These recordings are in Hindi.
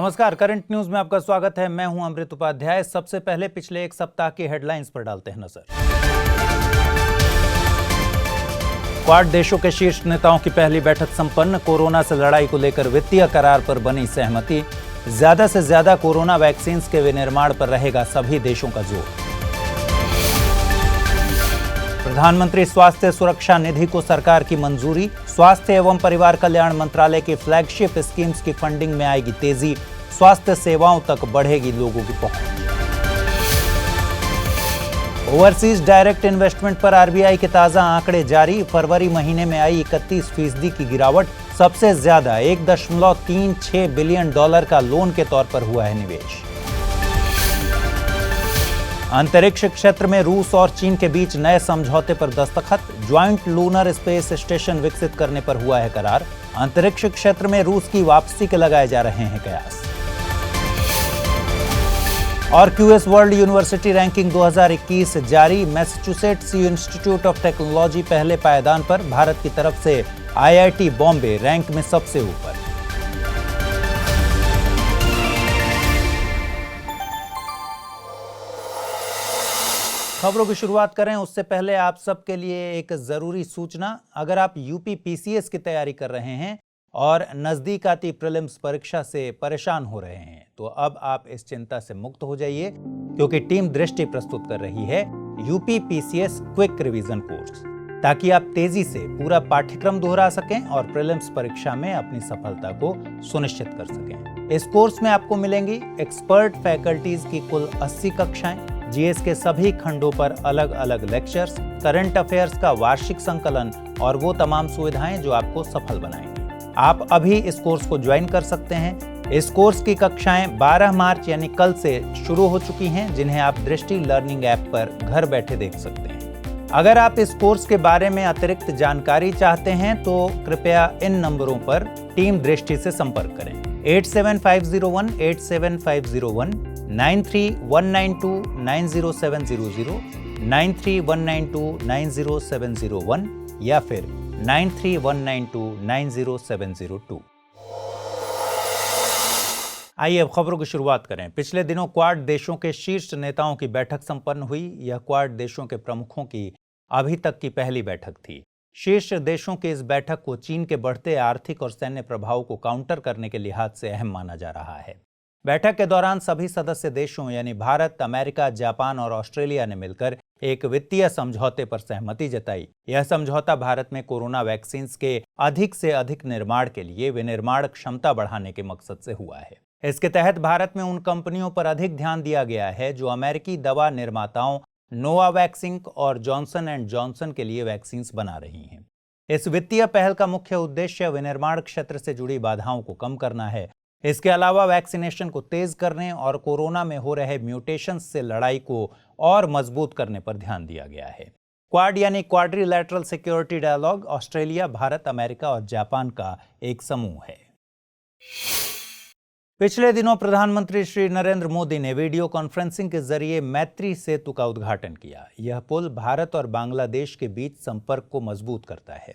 नमस्कार, करंट न्यूज में आपका स्वागत है। मैं हूं अमृत उपाध्याय। सबसे पहले पिछले एक सप्ताह की हेडलाइंस पर डालते हैं नजर। क्वाड देशों के शीर्ष नेताओं की पहली बैठक संपन्न। कोरोना से लड़ाई को लेकर वित्तीय करार पर बनी सहमति। ज्यादा से ज्यादा कोरोना वैक्सीन के विनिर्माण पर रहेगा सभी देशों का जोर। प्रधानमंत्री स्वास्थ्य सुरक्षा निधि को सरकार की मंजूरी। स्वास्थ्य एवं परिवार कल्याण मंत्रालय की फ्लैगशिप स्कीम्स की फंडिंग में आएगी तेजी। स्वास्थ्य सेवाओं तक बढ़ेगी लोगों की पहुंच। ओवरसीज डायरेक्ट इन्वेस्टमेंट पर आरबीआई के ताजा आंकड़े जारी। फरवरी महीने में आई 31% की गिरावट। सबसे ज्यादा $1.36 बिलियन का लोन के तौर पर हुआ है निवेश। अंतरिक्ष क्षेत्र में रूस और चीन के बीच नए समझौते पर दस्तखत। ज्वाइंट लूनर स्पेस स्टेशन विकसित करने पर हुआ है करार। अंतरिक्ष क्षेत्र में रूस की वापसी के लगाए जा रहे हैं कयास। और क्यूएस वर्ल्ड यूनिवर्सिटी रैंकिंग 2021 जारी। मैसाचुसेट्स इंस्टीट्यूट ऑफ टेक्नोलॉजी पहले पायदान पर। भारत की तरफ से आईआईटी बॉम्बे रैंक में सबसे ऊपर। खबरों की शुरुआत करें उससे पहले आप सबके लिए एक जरूरी सूचना। अगर आप यूपी पीसीएस की तैयारी कर रहे हैं और नजदीक आती प्रीलिम्स परीक्षा से परेशान हो रहे हैं तो अब आप इस चिंता से मुक्त हो जाइए, क्योंकि टीम दृष्टि प्रस्तुत कर रही है UP PCS quick revision course, ताकि आप तेजी से पूरा पाठ्यक्रम दोहरा सकें और प्रीलिम्स परीक्षा में अपनी सफलता को सुनिश्चित कर सकें। इस कोर्स में आपको मिलेंगी एक्सपर्ट फैकल्टीज की कुल 80 कक्षाएं, जीएस के सभी खंडों पर अलग अलग लेक्चर्स, करंट अफेयर्स का वार्षिक संकलन और वो तमाम सुविधाएं जो आपको सफल बनाएंगी। आप अभी इस कोर्स को ज्वाइन कर सकते हैं। इस कोर्स की कक्षाएं 12 मार्च यानी कल से शुरू हो चुकी हैं, जिन्हें आप दृष्टि लर्निंग ऐप पर घर बैठे देख सकते हैं। अगर आप इस कोर्स के बारे में अतिरिक्त जानकारी चाहते हैं तो कृपया इन नंबरों पर टीम दृष्टि से संपर्क करें। 87501 87501 9319290700 9319290701 या फिर 9319290702। आइए अब खबरों की शुरुआत करें। पिछले दिनों क्वाड देशों के शीर्ष नेताओं की बैठक संपन्न हुई। यह क्वाड देशों के प्रमुखों की अभी तक की पहली बैठक थी। शीर्ष देशों की इस बैठक को चीन के बढ़ते आर्थिक और सैन्य प्रभाव को काउंटर करने के लिहाज से अहम माना जा रहा है। बैठक के दौरान सभी सदस्य देशों यानी भारत, अमेरिका, जापान और ऑस्ट्रेलिया ने मिलकर एक वित्तीय समझौते पर सहमति जताई। यह समझौता भारत में कोरोना वैक्सीन के अधिक से अधिक निर्माण के लिए विनिर्माण क्षमता बढ़ाने के मकसद से हुआ है। इसके तहत भारत में उन कंपनियों पर अधिक ध्यान दिया गया है जो अमेरिकी दवा निर्माताओं नोवावैक्स और जॉनसन एंड जॉनसन के लिए वैक्सीन बना रही हैं। इस वित्तीय पहल का मुख्य उद्देश्य विनिर्माण क्षेत्र से जुड़ी बाधाओं को कम करना है। इसके अलावा वैक्सीनेशन को तेज करने और कोरोना में हो रहे म्यूटेशंस से लड़ाई को और मजबूत करने पर ध्यान दिया गया है। क्वाड यानी quadrilateral security dialogue Australia, Bharat, America और जापान का एक समूह है। पिछले दिनों प्रधानमंत्री श्री नरेंद्र मोदी ने वीडियो कॉन्फ्रेंसिंग के जरिए मैत्री सेतु का उद्घाटन किया। यह पुल भारत और बांग्लादेश के बीच संपर्क को मजबूत करता है।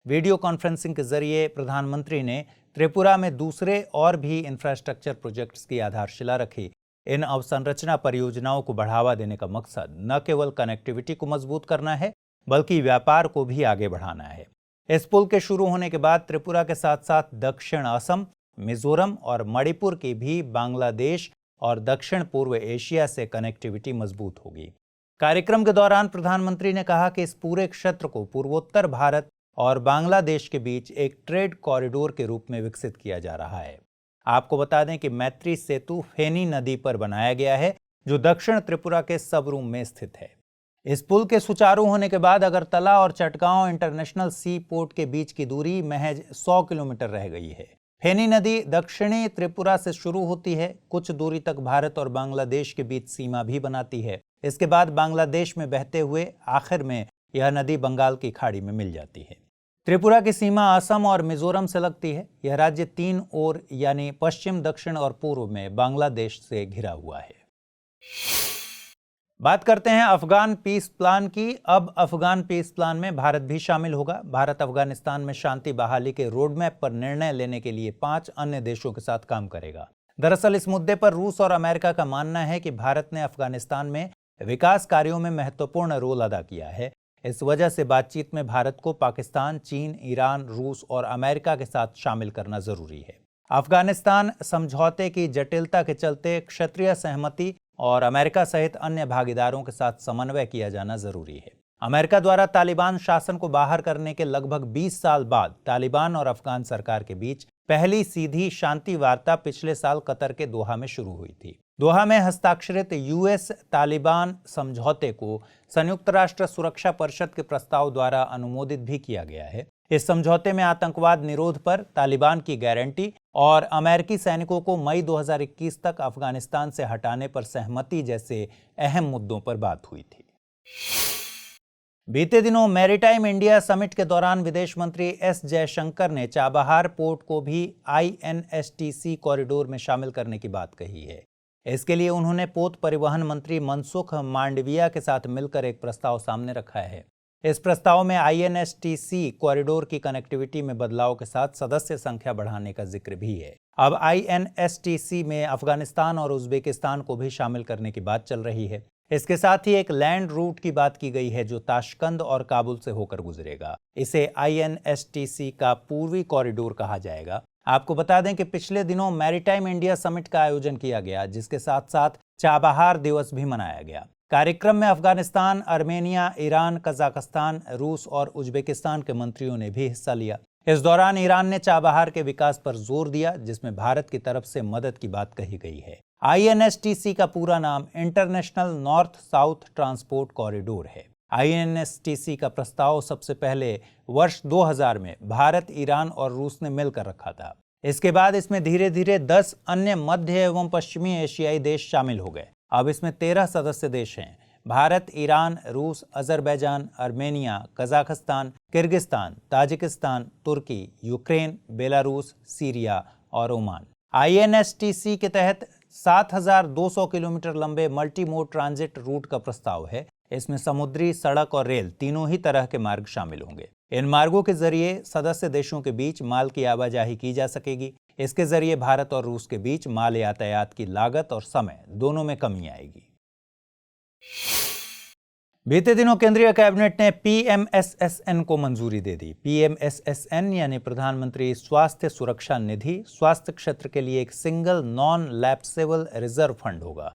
वीडियो कॉन्फ्रेंसिंग के जरिए प्रधानमंत्री ने त्रिपुरा में दूसरे और भी इंफ्रास्ट्रक्चर प्रोजेक्ट्स की आधारशिला रखी। इन अवसंरचना परियोजनाओं को बढ़ावा देने का मकसद न केवल कनेक्टिविटी को मजबूत करना है, बल्कि व्यापार को भी आगे बढ़ाना है। इस पुल के शुरू होने के बाद त्रिपुरा के साथ साथ दक्षिण असम, मिजोरम और मणिपुर की भी बांग्लादेश और दक्षिण पूर्व एशिया से कनेक्टिविटी मजबूत होगी। कार्यक्रम के दौरान प्रधानमंत्री ने कहा कि इस पूरे क्षेत्र को पूर्वोत्तर भारत और बांग्लादेश के बीच एक ट्रेड कॉरिडोर के रूप में विकसित किया जा रहा है। आपको बता दें कि मैत्री सेतु फेनी नदी पर बनाया गया है, जो दक्षिण त्रिपुरा के सबरूम में स्थित है। इस पुल के सुचारू होने के बाद अगरतला और चटगांव इंटरनेशनल सी पोर्ट के बीच की दूरी महज 100 किलोमीटर रह गई है। फेनी नदी दक्षिणी त्रिपुरा से शुरू होती है, कुछ दूरी तक भारत और बांग्लादेश के बीच सीमा भी बनाती है। इसके बाद बांग्लादेश में बहते हुए आखिर में यह नदी बंगाल की खाड़ी में मिल जाती है। त्रिपुरा की सीमा असम और मिजोरम से लगती है। यह राज्य 3 ओर यानी पश्चिम, दक्षिण और पूर्व में बांग्लादेश से घिरा हुआ है। बात करते हैं अफगान पीस प्लान की। अब अफगान पीस प्लान में भारत भी शामिल होगा। भारत अफगानिस्तान में शांति बहाली के रोड मैप पर निर्णय लेने के लिए 5 अन्य देशों के साथ काम करेगा। दरअसल इस मुद्दे पर रूस और अमेरिका का मानना है कि भारत ने अफगानिस्तान में विकास कार्यों में महत्वपूर्ण रोल अदा किया है। इस वजह से बातचीत में भारत को पाकिस्तान, चीन, ईरान, रूस और अमेरिका के साथ शामिल करना जरूरी है। अफगानिस्तान समझौते की जटिलता के चलते क्षेत्रीय सहमति और अमेरिका सहित अन्य भागीदारों के साथ समन्वय किया जाना जरूरी है। अमेरिका द्वारा तालिबान शासन को बाहर करने के लगभग 20 साल बाद तालिबान और अफगान सरकार के बीच पहली सीधी शांति वार्ता पिछले साल कतर के दोहा में शुरू हुई थी। दोहा में हस्ताक्षरित यूएस तालिबान समझौते को संयुक्त राष्ट्र सुरक्षा परिषद के प्रस्ताव द्वारा अनुमोदित भी किया गया है। इस समझौते में आतंकवाद निरोध पर तालिबान की गारंटी और अमेरिकी सैनिकों को मई 2021 तक अफगानिस्तान से हटाने पर सहमति जैसे अहम मुद्दों पर बात हुई थी। बीते दिनों मैरीटाइम इंडिया समिट के दौरान विदेश मंत्री एस जयशंकर ने चाबहार पोर्ट को भी INSTC कॉरिडोर में शामिल करने की बात कही है। इसके लिए उन्होंने पोत परिवहन मंत्री मनसुख मांडविया के साथ मिलकर एक प्रस्ताव सामने रखा है। इस प्रस्ताव में INSTC कॉरिडोर की कनेक्टिविटी में बदलाव के साथ सदस्य संख्या बढ़ाने का जिक्र भी है। अब INSTC में अफगानिस्तान और उज्बेकिस्तान को भी शामिल करने की बात चल रही है। इसके साथ ही एक लैंड रूट की बात की गई है जो ताशकंद और काबुल से होकर गुजरेगा। इसे INSTC का पूर्वी कॉरिडोर कहा जाएगा। आपको बता दें कि पिछले दिनों मैरीटाइम इंडिया समिट का आयोजन किया गया, जिसके साथ साथ चाबहार दिवस भी मनाया गया। कार्यक्रम में अफगानिस्तान, आर्मेनिया, ईरान, कजाकिस्तान, रूस और उज्बेकिस्तान के मंत्रियों ने भी हिस्सा लिया। इस दौरान ईरान ने चाबहार के विकास पर जोर दिया, जिसमें भारत की तरफ से मदद की बात कही गई है। INSTC का पूरा नाम international north south transport corridor है। INSTC का प्रस्ताव सबसे पहले वर्ष 2000 में भारत, ईरान और रूस ने मिलकर रखा था। इसके बाद इसमें धीरे धीरे 10 अन्य मध्य एवं पश्चिमी एशियाई देश शामिल हो गए। अब इसमें 13 सदस्य देश हैं: भारत, ईरान, रूस, Azerbaijan, Armenia, Kazakhstan, Kyrgyzstan, Tajikistan, तुर्की, यूक्रेन, बेलारूस, सीरिया और ओमान। INSTC के तहत 7200 किलोमीटर लंबे मल्टी मोड ट्रांजिट रूट का प्रस्ताव है। इसमें समुद्री, सड़क और रेल तीनों ही तरह के मार्ग शामिल होंगे। इन मार्गों के जरिए सदस्य देशों के बीच माल की आवाजाही की जा सकेगी। इसके जरिए भारत और रूस के बीच माल यातायात की लागत और समय दोनों में कमी आएगी। बीते दिनों केंद्रीय कैबिनेट ने PMSSN को मंजूरी दे दी। PMSSN यानी प्रधानमंत्री स्वास्थ्य सुरक्षा निधि स्वास्थ्य क्षेत्र के लिए एक single non lapsable reserve fund होगा।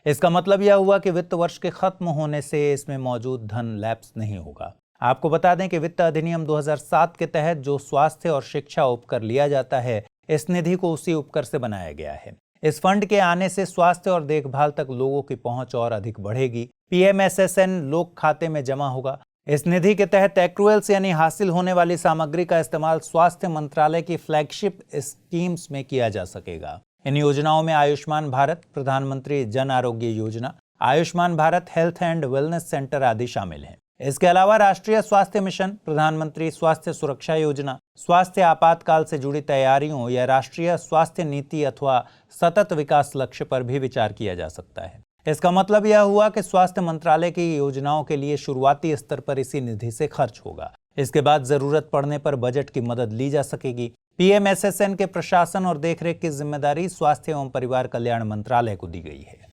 इसका मतलब यह हुआ कि वित्त वर्ष के खत्म होने से इसमें मौजूद धन लैप्स नहीं होगा। आपको बता दें कि वित्त अधिनियम 2007 के तहत जो स्वास्थ्य और शिक्षा उपकर लिया जाता है, इस निधि को उसी उपकर से बनाया गया है। इस फंड के आने से स्वास्थ्य और देखभाल तक लोगों की पहुंच और अधिक बढ़ेगी। PMSSN लोक खाते में जमा होगा। इस निधि के तहत एक्रूएल्स यानी हासिल होने वाली सामग्री का इस्तेमाल स्वास्थ्य मंत्रालय की फ्लैगशिप स्कीम्स में किया जा सकेगा। इन योजनाओं में आयुष्मान भारत, प्रधानमंत्री Jan Arogya Yojana, Ayushman Bharat health and wellness centre आदि शामिल हैं। इसके अलावा राष्ट्रीय स्वास्थ्य मिशन, प्रधानमंत्री स्वास्थ्य सुरक्षा योजना, स्वास्थ्य आपातकाल से जुड़ी तैयारियों या राष्ट्रीय स्वास्थ्य नीति अथवा सतत विकास लक्ष्य पर भी विचार किया जा सकता है। इसका मतलब यह हुआ कि स्वास्थ्य मंत्रालय की योजनाओं के लिए शुरुआती स्तर पर इसी निधि से खर्च होगा। इसके बाद जरूरत पड़ने पर बजट की मदद ली जा सकेगी। PMSSN के प्रशासन और देखरेख की जिम्मेदारी स्वास्थ्य एवं परिवार कल्याण मंत्रालय को दी गई है।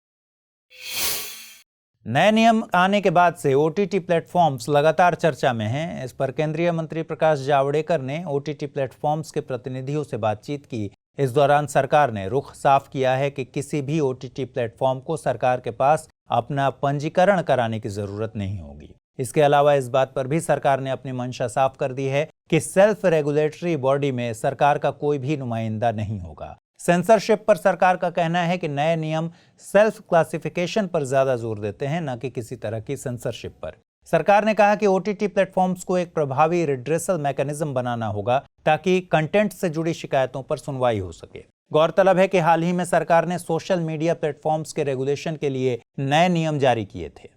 नए नियम आने के बाद से OTT प्लेटफॉर्म्स लगातार चर्चा में हैं। इस पर केंद्रीय मंत्री प्रकाश जावड़ेकर ने OTT प्लेटफॉर्म्स के प्रतिनिधियों से बातचीत की। इस दौरान सरकार ने रुख साफ किया है कि किसी भी OTT प्लेटफॉर्म को सरकार के पास अपना पंजीकरण कराने की जरूरत नहीं होगी। इसके अलावा इस बात पर भी सरकार ने अपनी मंशा साफ कर दी है कि सेल्फ रेगुलेटरी बॉडी में सरकार का कोई भी नुमाइंदा नहीं होगा। सेंसरशिप पर सरकार का कहना है कि नए नियम सेल्फ क्लासिफिकेशन पर ज्यादा जोर देते हैं, न कि किसी तरह की सेंसरशिप पर। सरकार ने कहा कि OTT प्लेटफॉर्म्स को एक प्रभावी रिड्रेसल मैकेनिज्म बनाना होगा ताकि कंटेंट से जुड़ी शिकायतों पर सुनवाई हो सके। गौरतलब है कि हाल ही में सरकार ने सोशल मीडिया प्लेटफॉर्म्स के रेगुलेशन के लिए नए नियम जारी किए थे।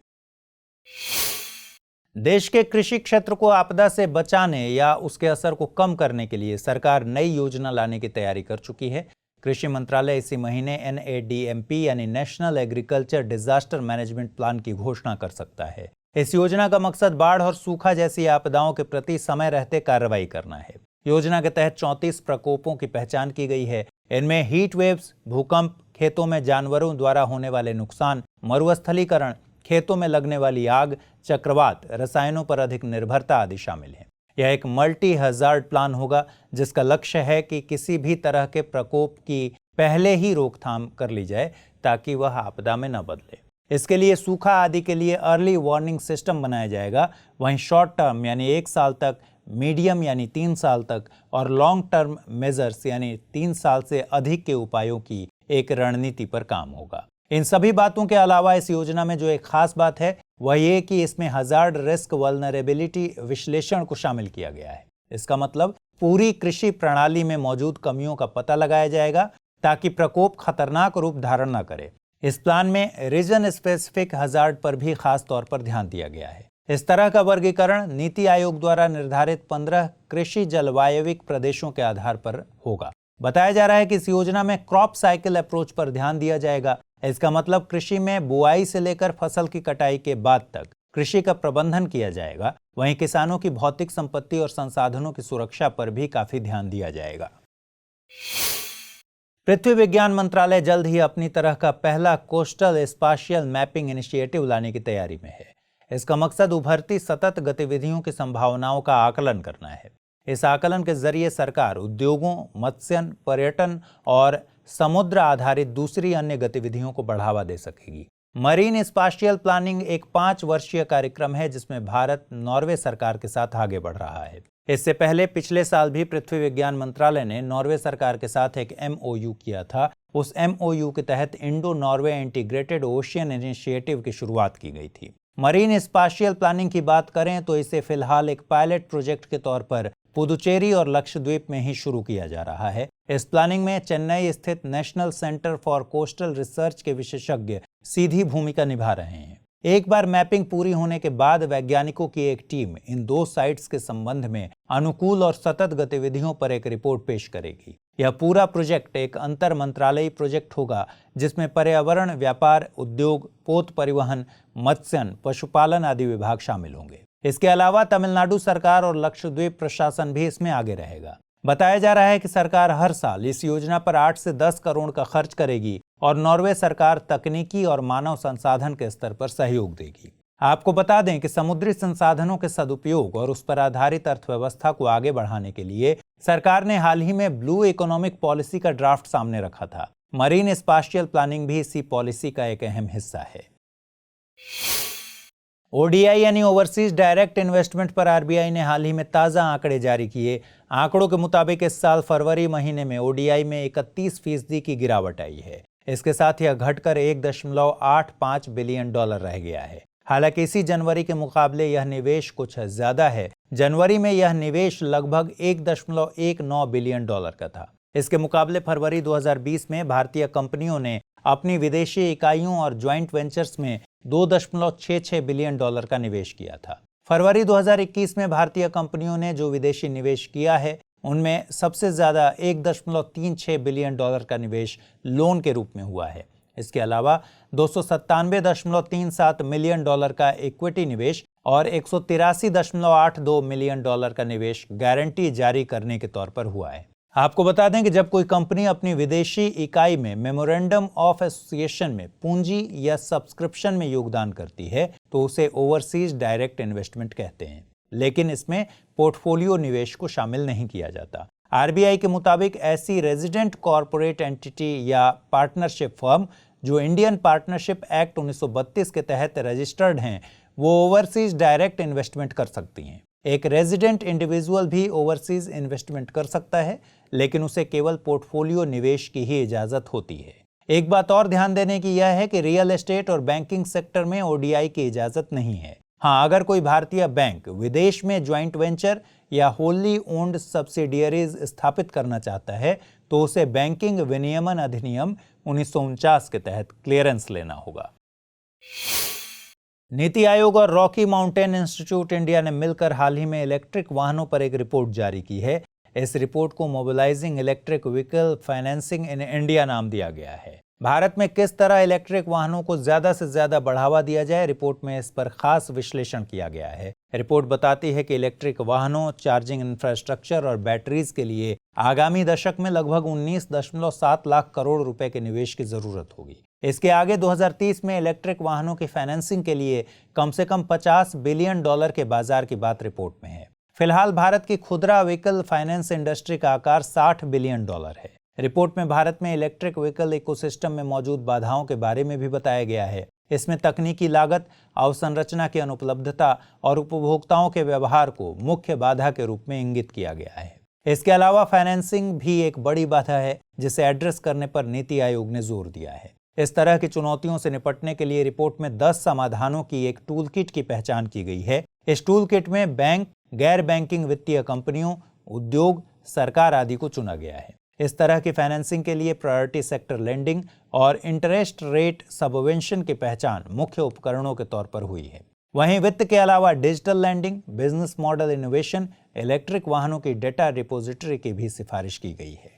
देश के कृषि क्षेत्र को आपदा से बचाने या उसके असर को कम करने के लिए सरकार नई योजना लाने की तैयारी कर चुकी है। कृषि मंत्रालय इसी महीने NADMP यानी national agriculture disaster management plan की घोषणा कर सकता है। इस योजना का मकसद बाढ़ और सूखा जैसी आपदाओं के प्रति समय रहते कार्रवाई करना है। योजना के तहत 34 प्रकोपों की पहचान की गई है। इनमें हीट वेव्स, भूकंप, खेतों में जानवरों द्वारा होने वाले नुकसान, मरुस्थलीकरण, खेतों में लगने वाली आग, चक्रवात, रसायनों पर अधिक निर्भरता आदि शामिल हैं। यह एक मल्टी हजार्ड प्लान होगा जिसका लक्ष्य है कि किसी भी तरह के प्रकोप की पहले ही रोकथाम कर ली जाए ताकि वह आपदा में न बदले। इसके लिए सूखा आदि के लिए अर्ली वार्निंग सिस्टम बनाया जाएगा। वहीं शॉर्ट टर्म यानी 1 साल तक, मीडियम यानी 3 साल तक और लॉन्ग टर्म मेजर्स यानी 3 साल से अधिक के उपायों की एक रणनीति पर काम होगा। इन सभी बातों के अलावा इस योजना में जो एक खास बात है वह ये कि इसमें हजार्ड रिस्क वल्नरेबिलिटी विश्लेषण को शामिल किया गया है। इसका मतलब पूरी कृषि प्रणाली में मौजूद कमियों का पता लगाया जाएगा ताकि प्रकोप खतरनाक रूप धारण न करे। इस प्लान में रीजन स्पेसिफिक हजार्ड पर भी खास तौर पर ध्यान दिया गया है। इस तरह का वर्गीकरण नीति आयोग द्वारा निर्धारित 15 कृषि जलवायविक प्रदेशों के आधार पर होगा। बताया जा रहा है कि इस योजना में क्रॉप साइकिल अप्रोच पर ध्यान दिया जाएगा। इसका मतलब कृषि में बुआई से लेकर फसल की कटाई के बाद तक कृषि का प्रबंधन किया जाएगा। वहीं किसानों की भौतिक संपत्ति और संसाधनों की सुरक्षा पर भी काफी ध्यान दिया जाएगा। पृथ्वी विज्ञान मंत्रालय जल्द ही अपनी तरह का पहला कोस्टल स्पाशियल मैपिंग इनिशिएटिव लाने की तैयारी में है। इसका मकसद उभरती सतत गतिविधियों की संभावनाओं का आकलन करना है। इस आकलन के जरिए सरकार उद्योगों, मत्स्यन, पर्यटन और समुद्र आधारित दूसरी अन्य गतिविधियों को बढ़ावा दे सकेगी। मरीन स्पाशियल प्लानिंग एक 5 वर्षीय कार्यक्रम है जिसमें भारत नॉर्वे सरकार के साथ आगे बढ़ रहा है। इससे पहले पिछले साल भी पृथ्वी विज्ञान मंत्रालय ने नॉर्वे सरकार के साथ एक MOU किया था। उस MOU के तहत Indo Norway integrated ocean initiative की शुरुआत की गई थी। मरीन स्पाशियल प्लानिंग की बात करें तो इसे फिलहाल एक पायलट प्रोजेक्ट के तौर पर पुदुचेरी और लक्षद्वीप में ही शुरू किया जा रहा है। इस प्लानिंग में चेन्नई स्थित national centre for coastal research के विशेषज्ञ सीधी भूमिका निभा रहे हैं। एक बार मैपिंग पूरी होने के बाद वैज्ञानिकों की एक टीम इन 2 साइट्स के संबंध में अनुकूल और सतत गतिविधियों पर एक रिपोर्ट पेश करेगी। यह पूरा प्रोजेक्ट एक अंतर मंत्रालयी प्रोजेक्ट होगा जिसमें पर्यावरण, व्यापार, उद्योग, पोत परिवहन, मत्स्यन, पशुपालन आदि विभाग शामिल होंगे। इसके अलावा तमिलनाडु सरकार और लक्षद्वीप प्रशासन भी इसमें आगे रहेगा। बताया जा रहा है कि सरकार हर साल इस योजना पर 8 से 10 करोड़ का खर्च करेगी और नॉर्वे सरकार तकनीकी और मानव संसाधन के स्तर पर सहयोग देगी। आपको बता दें कि समुद्री संसाधनों के सदुपयोग और उस पर आधारित अर्थव्यवस्था को आगे बढ़ाने के लिए सरकार ने हाल ही में ब्लू इकोनॉमिक पॉलिसी का ड्राफ्ट सामने रखा था। मरीन स्पाशियल प्लानिंग भी इसी पॉलिसी का एक अहम हिस्सा है। ODI यानी ओवरसीज डायरेक्ट इन्वेस्टमेंट पर RBI ने हाल ही में ताज़ा आंकड़े जारी किए। आंकड़ों के मुताबिक इस साल फरवरी महीने में ODI में 31% की गिरावट आई है। इसके साथ यह घटकर $1.85 बिलियन रह गया है। हालांकि इसी जनवरी के मुकाबले यह निवेश कुछ ज्यादा है। जनवरी में यह निवेश लगभग $1.19 बिलियन का था। इसके मुकाबले फरवरी 2020 में भारतीय कंपनियों ने अपनी विदेशी इकाइयों और ज्वाइंट वेंचर्स में $2.66 बिलियन का निवेश किया था। फरवरी 2021 में भारतीय कंपनियों ने जो विदेशी निवेश किया है उनमें सबसे ज्यादा $1.36 बिलियन का निवेश लोन के रूप में हुआ है। इसके अलावा $297.37 मिलियन का इक्विटी निवेश और $183.82 मिलियन का निवेश गारंटी जारी करने के तौर पर हुआ है। आपको बता दें कि जब कोई कंपनी अपनी विदेशी इकाई में मेमोरेंडम ऑफ एसोसिएशन में पूंजी या सब्सक्रिप्शन में योगदान करती है तो उसे ओवरसीज डायरेक्ट इन्वेस्टमेंट कहते हैं, लेकिन इसमें पोर्टफोलियो निवेश को शामिल नहीं किया जाता। RBI के मुताबिक ऐसी रेजिडेंट कॉरपोरेट एंटिटी या पार्टनरशिप फर्म जो इंडियन पार्टनरशिप एक्ट 1932 के तहत रजिस्टर्ड हैं वो ओवरसीज डायरेक्ट इन्वेस्टमेंट कर सकती हैं। एक रेजिडेंट इंडिविजुअल भी ओवरसीज इन्वेस्टमेंट कर सकता है, लेकिन उसे केवल पोर्टफोलियो निवेश की ही इजाजत होती है। एक बात और ध्यान देने की यह है कि रियल एस्टेट और बैंकिंग सेक्टर में ODI की इजाजत नहीं है। हाँ, अगर कोई भारतीय बैंक विदेश में ज्वाइंट वेंचर या होली ओन्ड सब्सिडियरीज स्थापित करना चाहता है तो उसे बैंकिंग विनियमन अधिनियम 1949 के तहत क्लियरेंस लेना होगा। नीति आयोग और रॉकी माउंटेन इंस्टीट्यूट इंडिया ने मिलकर हाल ही में इलेक्ट्रिक वाहनों पर एक रिपोर्ट जारी की है। इस रिपोर्ट को mobilising electric vehicle financing in India नाम दिया गया है। भारत में किस तरह इलेक्ट्रिक वाहनों को ज्यादा से ज्यादा बढ़ावा दिया जाए, रिपोर्ट में इस पर खास विश्लेषण किया गया है। रिपोर्ट बताती है कि इलेक्ट्रिक वाहनों, चार्जिंग इंफ्रास्ट्रक्चर और बैटरीज के लिए आगामी दशक में लगभग 19.7 लाख करोड़ रुपए के निवेश की जरूरत होगी। इसके आगे 2030 में इलेक्ट्रिक वाहनों की फाइनेंसिंग के लिए कम से कम $50 बिलियन के बाजार की बात रिपोर्ट में है। फिलहाल भारत की खुदरा व्हीकल फाइनेंस इंडस्ट्री का आकार $60 बिलियन है। रिपोर्ट में भारत में इलेक्ट्रिक व्हीकल इकोसिस्टम में मौजूद बाधाओं के बारे में भी बताया गया है। इसमें तकनीकी लागत, अवसंरचना की अनुपलब्धता और उपभोक्ताओं के व्यवहार को मुख्य बाधा के रूप में इंगित किया गया है। इसके अलावा फाइनेंसिंग भी एक बड़ी बाधा है, जिसे एड्रेस करने पर नीति आयोग ने जोर दिया है। इस तरह की चुनौतियों से निपटने के लिए रिपोर्ट में 10 समाधानों की एक टूल किट की पहचान की गई है। इस टूल किट में बैंक, गैर बैंकिंग वित्तीय कंपनियों, उद्योग, सरकार आदि को चुना गया है। इस तरह की फाइनेंसिंग के लिए प्रायोरिटी सेक्टर लेंडिंग और इंटरेस्ट रेट सबवेंशन की पहचान मुख्य उपकरणों के तौर पर हुई है। वहीं वित्त के अलावा digital lending, business model innovation, electric वाहनों की डेटा रिपोजिटरी की भी सिफारिश की गई है।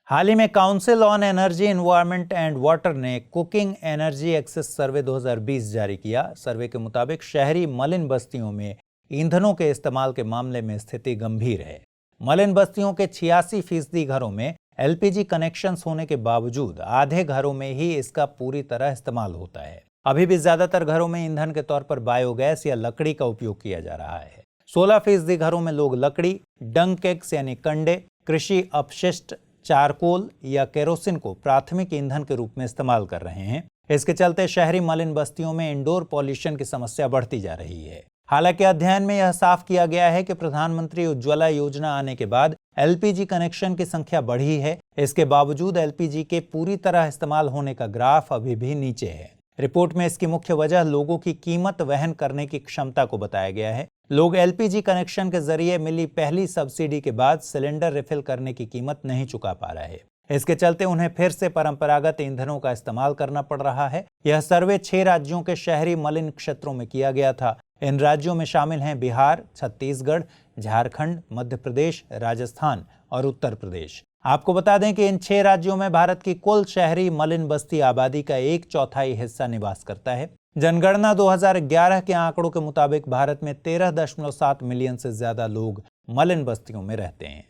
हाल ही में council on energy, environment and water ने कुकिंग एनर्जी एक्सेस सर्वे 2020 जारी किया। सर्वे के मुताबिक शहरी मलिन बस्तियों में ईंधनों के इस्तेमाल के मामले में स्थिति गंभीर है। मलिन बस्तियों के 86% घरों में एलपीजी कनेक्शंस होने के बावजूद आधे घरों में ही इसका पूरी तरह इस्तेमाल होता है। अभी भी ज्यादातर घरों में ईंधन के तौर पर बायोगैस या लकड़ी का उपयोग किया जा रहा है। 16% घरों में लोग लकड़ी, डंग केक्स यानी कंडे, कृषि अपशिष्ट, चारकोल या केरोसिन को प्राथमिक ईंधन के रूप में इस्तेमाल कर रहे हैं। इसके चलते शहरी मलिन बस्तियों में इंडोर पॉल्यूशन की समस्या बढ़ती जा रही है। हालांकि अध्ययन में यह साफ किया गया है कि प्रधानमंत्री उज्ज्वला योजना आने के बाद एलपीजी कनेक्शन की संख्या बढ़ी है। इसके बावजूद एलपीजी के पूरी तरह इस्तेमाल होने का ग्राफ अभी भी नीचे है। रिपोर्ट में इसकी मुख्य वजह लोगों की कीमत वहन करने की क्षमता को बताया गया है। लोग एलपीजी कनेक्शन के जरिए मिली पहली सब्सिडी के बाद सिलेंडर रिफिल करने की कीमत नहीं चुका पा रहे हैं। इसके चलते उन्हें फिर से परंपरागत ईंधनों का इस्तेमाल करना पड़ रहा है। यह सर्वे 6 राज्यों के शहरी मलिन क्षेत्रों में किया गया था। इन राज्यों में शामिल हैं बिहार, छत्तीसगढ़, झारखंड, मध्य प्रदेश, राजस्थान और उत्तर प्रदेश। आपको बता दें कि इन 6 राज्यों में भारत की कुल शहरी मलिन बस्ती आबादी का 1/4 हिस्सा निवास करता है। जनगणना 2011 के आंकड़ों के मुताबिक भारत में 13.7 मिलियन से ज्यादा लोग मलिन बस्तियों में रहते हैं।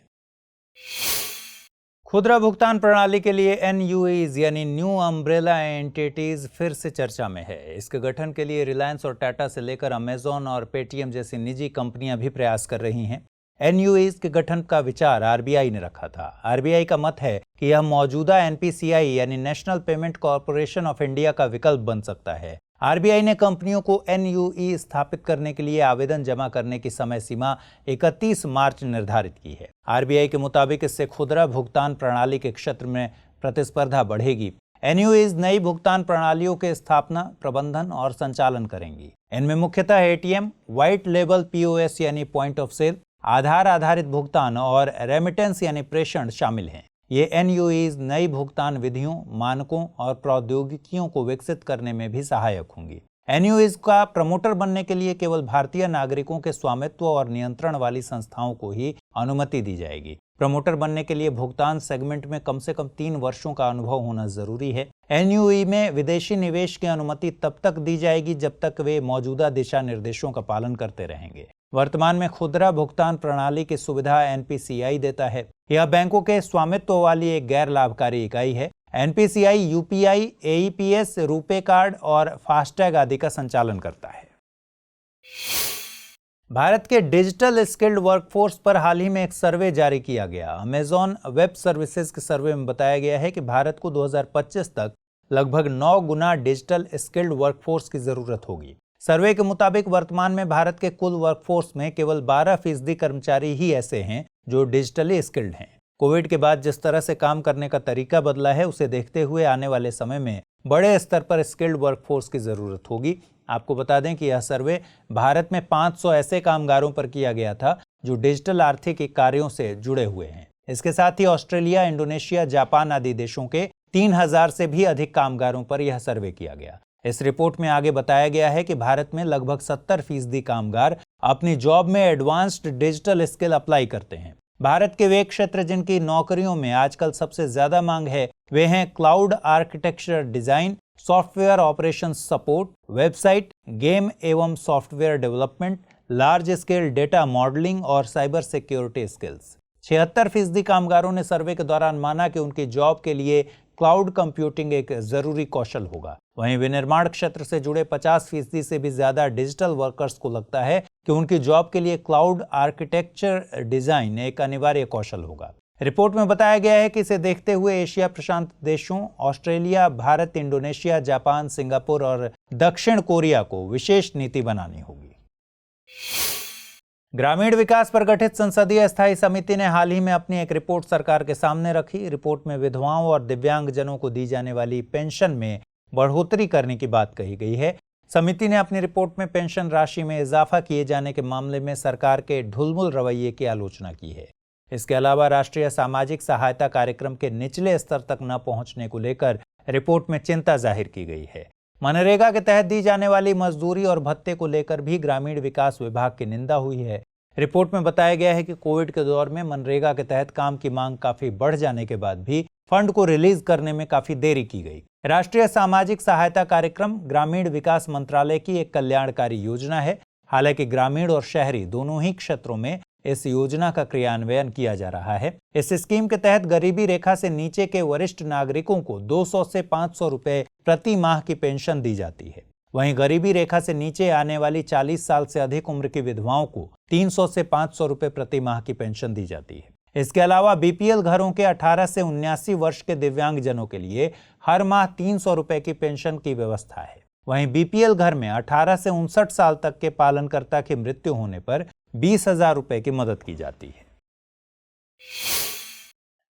खुदरा भुगतान प्रणाली के लिए NUEs यानी न्यू अम्ब्रेला एंटिटीज फिर से चर्चा में है। इसके गठन के लिए रिलायंस और टाटा से लेकर अमेजॉन और पेटीएम जैसी निजी कंपनियां भी प्रयास कर रही हैं। NUEs के गठन का विचार RBI ने रखा था। RBI का मत है कि यह मौजूदा NPCI यानी national payment corporation of India का विकल्प बन सकता है। RBI ने कंपनियों को NUE स्थापित करने के लिए आवेदन जमा करने की समय सीमा 31 मार्च निर्धारित की है। RBI के मुताबिक इससे खुदरा भुगतान प्रणाली के क्षेत्र में प्रतिस्पर्धा बढ़ेगी। NUEs नई भुगतान प्रणालियों के स्थापना, प्रबंधन और संचालन करेंगी। इनमें मुख्यतः ATM, व्हाइट लेबल POS यानी पॉइंट ऑफ सेल, आधार आधारित भुगतान और रेमिटेंस यानी प्रेषण शामिल हैं। ये NUEs नई भुगतान विधियों, मानकों और प्रौद्योगिकियों को विकसित करने में भी सहायक होंगी। NUEs का प्रमोटर बनने के लिए केवल भारतीय नागरिकों के स्वामित्व और नियंत्रण वाली संस्थाओं को ही अनुमति दी जाएगी। प्रमोटर बनने के लिए भुगतान सेगमेंट में कम से कम 3 वर्षों का अनुभव होना जरूरी है। NUE में विदेशी निवेश की अनुमति तब तक दी जाएगी जब तक वे मौजूदा दिशा निर्देशों का पालन करते रहेंगे। वर्तमान में खुदरा भुगतान प्रणाली की सुविधा NPCI देता है। यह बैंकों के स्वामित्व वाली एक गैर लाभकारी इकाई है। NPCI UPI, AEPS, RuPay card और फास्टैग आदि का संचालन करता है। भारत के डिजिटल स्किल्ड वर्कफोर्स पर हाल ही में एक सर्वे जारी किया गया। अमेजॉन वेब सर्विसेज के सर्वे में बताया गया है कि भारत को 2025 तक लगभग 9 गुना डिजिटल स्किल्ड वर्कफोर्स की जरूरत होगी। सर्वे के मुताबिक वर्तमान में भारत के कुल वर्कफोर्स में केवल 12% कर्मचारी ही ऐसे हैं जो डिजिटली स्किल्ड हैं। कोविड के बाद जिस तरह से काम करने का तरीका बदला है, उसे देखते हुए आने वाले समय में बड़े स्तर पर स्किल्ड वर्कफोर्स की जरूरत होगी। आपको बता दें कि यह सर्वे भारत में 500 ऐसे कामगारों पर किया गया था जो डिजिटल आर्थिक कार्यों से जुड़े हुए हैं। इसके साथ ही ऑस्ट्रेलिया, इंडोनेशिया, जापान आदि देशों के 3000 से भी अधिक कामगारों पर यह सर्वे किया गया। इस रिपोर्ट में आगे बताया गया है कि भारत में लगभग 70% कामगार अपनी जॉब में एडवांस्ड डिजिटल स्किल अप्लाई करते हैं। भारत के वे क्षेत्र जिनकी नौकरियों में आजकल सबसे ज्यादा मांग है, वे हैं cloud architecture design, software operation support, website, game एवं software development, large scale data modelling और साइबर सिक्योरिटी स्किल्स। 76% कामगारों ने सर्वे के दौरान माना कि उनकी जॉब के लिए क्लाउड कंप्यूटिंग एक जरूरी कौशल होगा। वहीं विनिर्माण क्षेत्र से जुड़े 50% से भी ज्यादा डिजिटल वर्कर्स को लगता है कि उनकी जॉब के लिए क्लाउड आर्किटेक्चर डिजाइन एक अनिवार्य कौशल होगा। रिपोर्ट में बताया गया है कि इसे देखते हुए एशिया प्रशांत देशों Australia, Bharat, Indonesia, Japan, Singapore और दक्षिण कोरिया को विशेष नीति बनानी होगी। ग्रामीण विकास पर गठित संसदीय स्थायी समिति ने हाल ही में अपनी एक रिपोर्ट सरकार के सामने रखी। रिपोर्ट में विधवाओं और दिव्यांगजनों को दी जाने वाली पेंशन में बढ़ोतरी करने की बात कही गई है। समिति ने अपनी रिपोर्ट में पेंशन राशि में इजाफा किए जाने के मामले में सरकार के ढुलमुल रवैये की आलोचना की है। इसके अलावा राष्ट्रीय सामाजिक सहायता कार्यक्रम के निचले स्तर तक न पहुंचने को लेकर रिपोर्ट में चिंता जाहिर की गई है। मनरेगा के तहत दी जाने वाली मजदूरी और भत्ते को लेकर भी ग्रामीण विकास विभाग की निंदा हुई है। रिपोर्ट में बताया गया है कि कोविड के दौर में मनरेगा के तहत काम की मांग काफी बढ़ जाने के बाद भी फंड को रिलीज करने में काफी देरी की गई। राष्ट्रीय सामाजिक सहायता कार्यक्रम ग्रामीण विकास मंत्रालय की एक कल्याणकारी योजना है। हालांकि ग्रामीण और शहरी दोनों ही क्षेत्रों में इस योजना का क्रियान्वयन किया जा रहा है। इस स्कीम के तहत गरीबी रेखा से नीचे के वरिष्ठ नागरिकों को 200 से 500 रुपए प्रति माह की पेंशन दी जाती है। वहीं गरीबी रेखा से नीचे आने वाली 40 साल से अधिक उम्र की विधवाओं को 300 से 500 रुपए प्रति माह की पेंशन दी जाती है। इसके अलावा बीपीएल घरों के 18 से 79 वर्ष के दिव्यांगजनों के लिए हर माह 300 रुपए की पेंशन की व्यवस्था है। वहीं बीपीएल घर में 18 से 59 साल तक के पालनकर्ता की मृत्यु होने पर 20,000 रुपए की मदद की जाती है।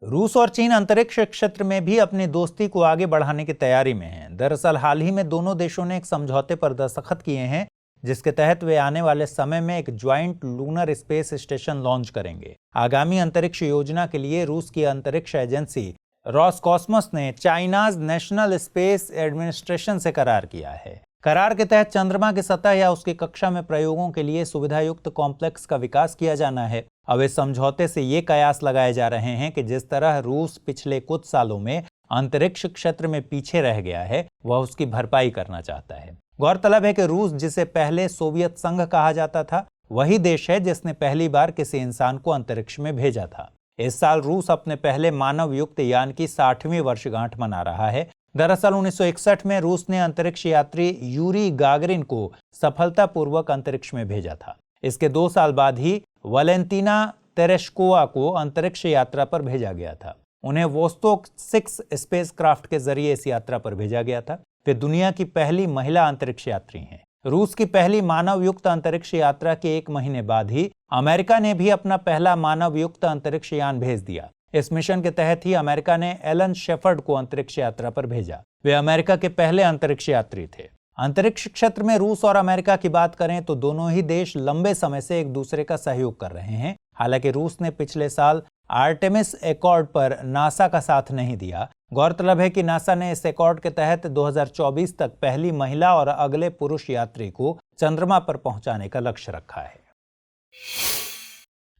रूस और चीन अंतरिक्ष क्षेत्र में भी अपनी दोस्ती को आगे बढ़ाने की तैयारी में हैं। दरअसल हाल ही में दोनों देशों ने एक समझौते पर दस्तखत किए हैं, जिसके तहत वे आने वाले समय में एक joint lunar space station launch करेंगे। आगामी अंतरिक्ष योजना के लिए रूस की अंतरिक्ष एजेंसी रॉसकॉस्मोस ने चाइनाज नेशनल स्पेस एडमिनिस्ट्रेशन से करार किया है। करार के तहत चंद्रमा की सतह या उसकी कक्षा में प्रयोगों के लिए सुविधायुक्त कॉम्प्लेक्स का विकास किया जाना है। अब इस समझौते से ये कयास लगाए जा रहे हैं कि जिस तरह रूस पिछले कुछ सालों में अंतरिक्ष क्षेत्र में पीछे रह गया है, वह उसकी भरपाई करना चाहता है। गौरतलब है कि रूस, जिसे पहले सोवियत संघ कहा जाता था, वही देश है जिसने पहली बार किसी इंसान को अंतरिक्ष में भेजा था। इस साल रूस अपने पहले मानव युक्त यान की 60वीं वर्षगांठ मना रहा है। दरअसल 1961 में रूस ने अंतरिक्ष यात्री यूरी गागरिन को सफलतापूर्वक अंतरिक्ष में भेजा था। इसके 2 साल बाद ही वैलेंटीना तेरेश्कोवा को अंतरिक्ष यात्रा पर भेजा गया था। उन्हें वोस्तोक 6 स्पेसक्राफ्ट के जरिए इस यात्रा पर भेजा गया था। वे दुनिया की पहली महिला अंतरिक्ष यात्री हैं। रूस की पहली मानव युक्त अंतरिक्ष यात्रा के 1 महीने बाद ही अमेरिका ने भी अपना पहला मानव युक्त अंतरिक्ष यान भेज दिया। इस मिशन के तहत ही अमेरिका ने एलन शेफर्ड को अंतरिक्ष यात्रा पर भेजा। वे अमेरिका के पहले अंतरिक्ष यात्री थे। अंतरिक्ष क्षेत्र में रूस और अमेरिका की बात करें तो दोनों ही देश लंबे समय से एक दूसरे का सहयोग कर रहे हैं। हालांकि रूस ने पिछले साल आर्टेमिस एकॉर्ड पर नासा का साथ नहीं दिया। गौरतलब है कि नासा ने इस एकॉर्ड के तहत 2024 तक पहली महिला और अगले पुरुष यात्री को चंद्रमा पर पहुंचाने का लक्ष्य रखा है।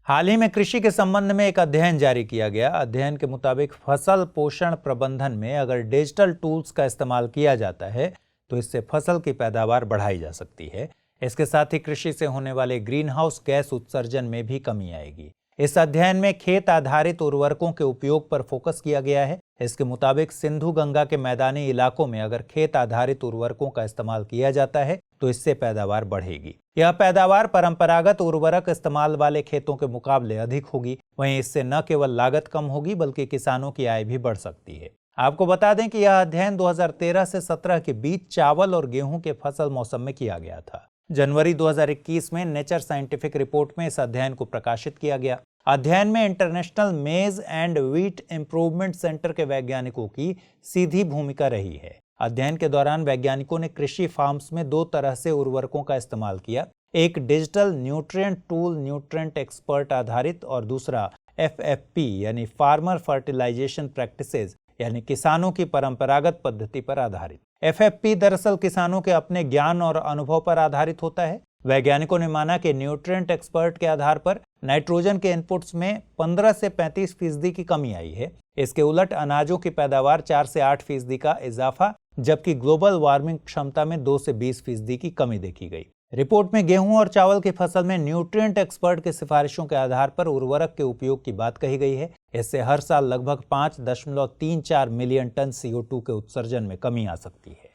हाल ही में कृषि के संबंध में एक अध्ययन जारी किया गया। अध्ययन के मुताबिक फसल पोषण प्रबंधन में अगर डिजिटल टूल्स का इस्तेमाल किया जाता है तो इससे फसल की पैदावार बढ़ाई जा सकती है। इसके साथ ही कृषि से होने वाले ग्रीन हाउस गैस उत्सर्जन में भी कमी आएगी। इस अध्ययन में खेत आधारित उर्वरकों के उपयोग पर फोकस किया गया है। इसके मुताबिक सिंधु गंगा के मैदानी इलाकों में अगर खेत आधारित उर्वरकों का इस्तेमाल किया जाता है तो इससे पैदावार बढ़ेगी। यह पैदावार परंपरागत उर्वरक इस्तेमाल वाले खेतों के मुकाबले अधिक होगी। वहीं इससे न केवल लागत कम होगी बल्कि किसानों की आय भी बढ़ सकती है। आपको बता दें कि यह अध्ययन 2013 से 17 के बीच चावल और गेहूं के फसल मौसम में किया गया था। जनवरी 2021 में नेचर साइंटिफिक रिपोर्ट में इस अध्ययन को प्रकाशित किया गया। अध्ययन में इंटरनेशनल मेज एंड व्हीट इंप्रूवमेंट सेंटर के वैज्ञानिकों की सीधी भूमिका रही है। अध्ययन के दौरान वैज्ञानिकों ने कृषि फार्म्स में 2 तरह से उर्वरकों का इस्तेमाल किया। एक digital nutrient tool nutrient expert आधारित और दूसरा FFP यानी फार्मर फर्टिलाइजेशन प्रैक्टिसेस यानी किसानों की परंपरागत पद्धति पर आधारित। FFP दरअसल किसानों के अपने ज्ञान और अनुभव पर आधारित होता है। वैज्ञानिकों ने माना कि न्यूट्रिएंट एक्सपर्ट के आधार पर नाइट्रोजन के इनपुट्स में 15 से 35% की कमी आई है। इसके उलट अनाजों की पैदावार 4 से 8% का इजाफा, जबकि ग्लोबल वार्मिंग क्षमता में 2 से 20% की कमी देखी गई। रिपोर्ट में गेहूं और चावल की फसल में न्यूट्रिएंट एक्सपर्ट की सिफारिशों के आधार पर उर्वरक के उपयोग की बात कही गई है। इससे हर साल लगभग 5.34 मिलियन टन CO2 के उत्सर्जन में कमी आ सकती है।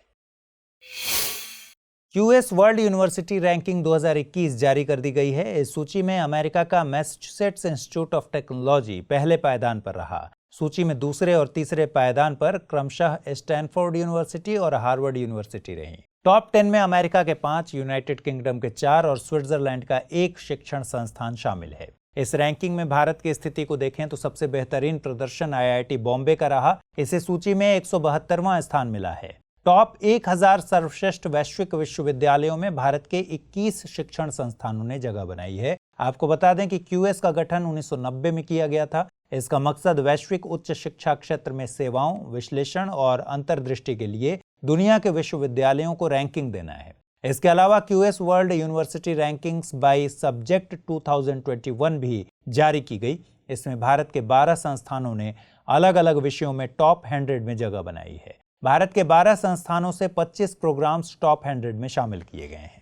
QS वर्ल्ड यूनिवर्सिटी रैंकिंग 2021 जारी कर दी गई है। इस सूची में अमेरिका का मैसाचुसेट्स इंस्टीट्यूट ऑफ टेक्नोलॉजी पहले पायदान पर रहा। सूची में दूसरे और तीसरे पायदान पर क्रमशः स्टैनफोर्ड यूनिवर्सिटी और हार्वर्ड यूनिवर्सिटी रही। टॉप 10 में अमेरिका के 5, यूनाइटेड किंगडम के 4 और स्विट्जरलैंड का 1 शिक्षण संस्थान शामिल है। इस रैंकिंग में भारत की स्थिति को देखें तो सबसे बेहतरीन प्रदर्शन IIT बॉम्बे का रहा। इसे सूची में 172वां स्थान मिला है। टॉप 1000 सर्वश्रेष्ठ वैश्विक विश्वविद्यालयों में भारत के 21 शिक्षण संस्थानों ने जगह बनाई है। आपको बता दें कि QS का गठन 1990 में किया गया था। इसका मकसद वैश्विक उच्च शिक्षा क्षेत्र में सेवाओं, विश्लेषण और अंतर्दृष्टि के लिए दुनिया के विश्वविद्यालयों को रैंकिंग देना है। इसके अलावा QS world university rankings by subject 2021 भी जारी की गई। इसमें भारत के 12 संस्थानों ने अलग अलग विषयों में टॉप 100 में जगह बनाई है। भारत के 12 संस्थानों से 25 प्रोग्राम्स टॉप 100 में शामिल किए गए हैं।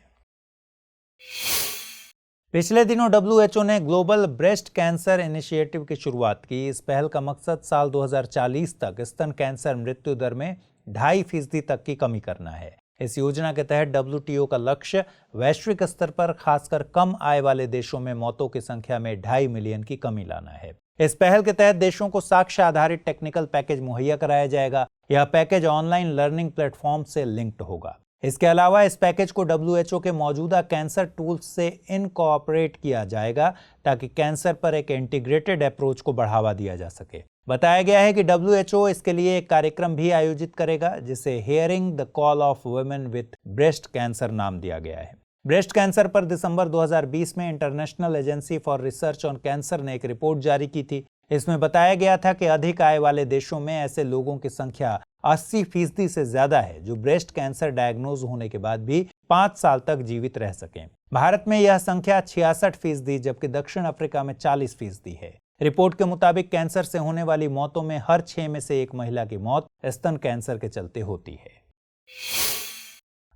पिछले दिनों WHO ने ग्लोबल ब्रेस्ट कैंसर इनिशिएटिव की शुरुआत की। इस पहल का मकसद साल 2040 तक स्तन कैंसर मृत्यु दर में 2.5% तक की कमी करना है। इस योजना के तहत WTO का लक्ष्य वैश्विक स्तर पर खासकर कम आय वाले देशों में मौतों की संख्या में 2.5 मिलियन की कमी लाना है। इस पहल के तहत देशों को साक्ष्य आधारित टेक्निकल पैकेज मुहैया कराया जाएगा। यह पैकेज ऑनलाइन लर्निंग प्लेटफॉर्म से लिंक्ड होगा। इसके अलावा इस पैकेज को WHO के मौजूदा कैंसर टूल्स से इनकॉर्पोरेट किया जाएगा ताकि कैंसर पर एक इंटीग्रेटेड अप्रोच को बढ़ावा दिया जा सके। बताया गया है कि WHO इसके लिए एक कार्यक्रम भी आयोजित करेगा जिसे hearing the call of women with breast cancer नाम दिया गया है। ब्रेस्ट कैंसर पर दिसंबर 2020 में international agency for research on cancer ने एक रिपोर्ट जारी की थी। इसमें बताया गया था कि अधिक आय वाले देशों में ऐसे लोगों की संख्या 80% से ज्यादा है जो ब्रेस्ट कैंसर डायग्नोज होने के बाद भी 5 साल तक जीवित रह सकें। भारत में यह संख्या 66%, जबकि दक्षिण अफ्रीका में 40% है। रिपोर्ट के मुताबिक कैंसर से होने वाली मौतों में हर 6 में से 1 महिला की मौत स्तन कैंसर के चलते होती है।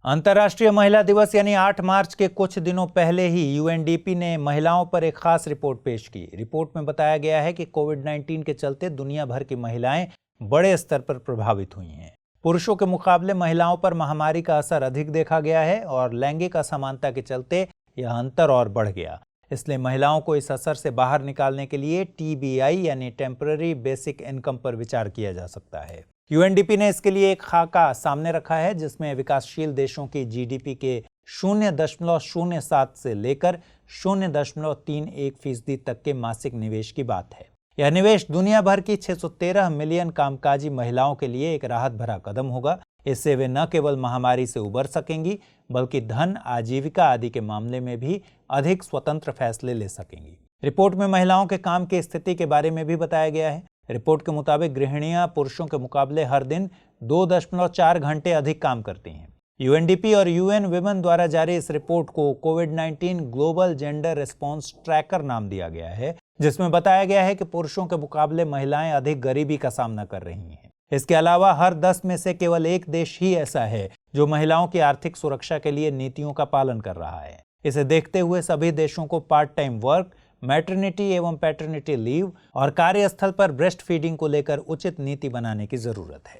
अंतर्राष्ट्रीय महिला दिवस यानी 8 मार्च के कुछ दिनों पहले ही UNDP ने महिलाओं पर एक खास रिपोर्ट पेश की। रिपोर्ट में बताया गया है कि कोविड-19 के चलते दुनिया भर की महिलाएं बड़े स्तर पर प्रभावित हुई हैं। पुरुषों के मुकाबले महिलाओं पर महामारी का असर अधिक देखा गया है और लैंगिक असमानता के चलते यह अंतर और बढ़ गया। इसलिए महिलाओं को इस असर से बाहर निकालने के लिए TBI यानी टेम्पररी बेसिक इनकम पर विचार किया जा सकता है। UNDP ने इसके लिए एक खाका सामने रखा है जिसमें विकासशील देशों की GDP के 0.07 से लेकर 0.31% तक के मासिक निवेश की बात है। यह निवेश दुनिया भर की 613 मिलियन कामकाजी महिलाओं के लिए एक राहत भरा कदम होगा। इससे वे न केवल महामारी से उबर सकेंगी बल्कि धन, आजीविका आदि के मामले में भी अधिक स्वतंत्र फैसले ले सकेंगी। रिपोर्ट में महिलाओं के काम की स्थिति के बारे में भी बताया गया है। रिपोर्ट के मुताबिक गृहिणियां पुरुषों के मुकाबले हर दिन 2.4 घंटे अधिक काम करती हैं। UNDP और UN विमेन द्वारा जारी इस रिपोर्ट को कोविड-19 ग्लोबल जेंडर रिस्पॉन्स ट्रैकर नाम दिया गया है, जिसमें बताया गया है कि पुरुषों के मुकाबले महिलाएं अधिक गरीबी का सामना कर रही हैं। इसके अलावा हर 10 में से केवल 1 देश ही ऐसा है जो महिलाओं की आर्थिक सुरक्षा के लिए नीतियों का पालन कर रहा है। इसे देखते हुए सभी देशों को पार्ट टाइम वर्क, मैटरनिटी एवं पैटर्निटी लीव और कार्यस्थल पर ब्रेस्ट फीडिंग को लेकर उचित नीति बनाने की जरूरत है।